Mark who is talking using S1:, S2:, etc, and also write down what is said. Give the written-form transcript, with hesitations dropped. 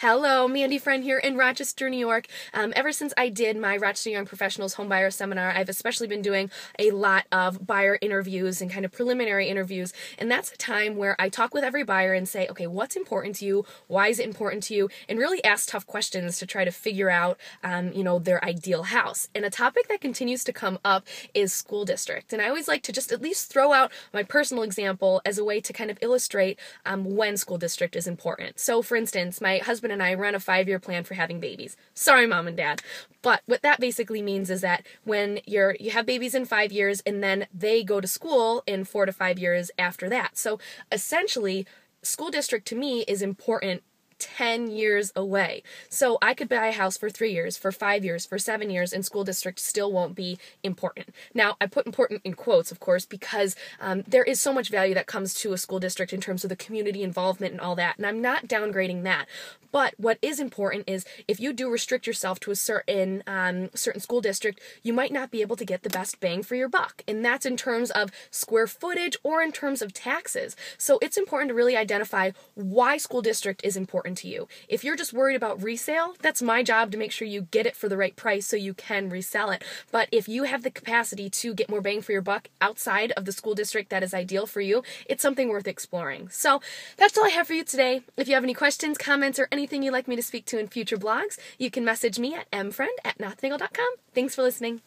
S1: Hello, Mandy Friend here in Rochester, New York. Ever since I did my Rochester Young Professionals Homebuyer Seminar, I've especially been doing a lot of buyer interviews and kind of preliminary interviews, and that's a time where I talk with every buyer and say, okay, what's important to you? Why is it important to you? And really ask tough questions to try to figure out, their ideal house. And a topic that continues to come up is school district. And I always like to just at least throw out my personal example as a way to kind of illustrate when school district is important. So, for instance, my husband and I run a 5-year plan for having babies. Sorry, Mom and Dad. But what that basically means is that when you have babies in 5 years and then they go to school in 4 to 5 years after that. So essentially, school district to me is important 10 years away. So I could buy a house for 3 years, for 5 years, for 7 years, and school district still won't be important. Now, I put important in quotes, of course, because there is so much value that comes to a school district in terms of the community involvement and all that, and I'm not downgrading that. But what is important is if you do restrict yourself to a certain school district, you might not be able to get the best bang for your buck. And that's in terms of square footage or in terms of taxes. So it's important to really identify why school district is important to you. If you're just worried about resale, that's my job to make sure you get it for the right price so you can resell it. But if you have the capacity to get more bang for your buck outside of the school district that is ideal for you, it's something worth exploring. So that's all I have for you today. If you have any questions, comments, or anything you'd like me to speak to in future blogs, you can message me at mfriend@nothingle.com. Thanks for listening.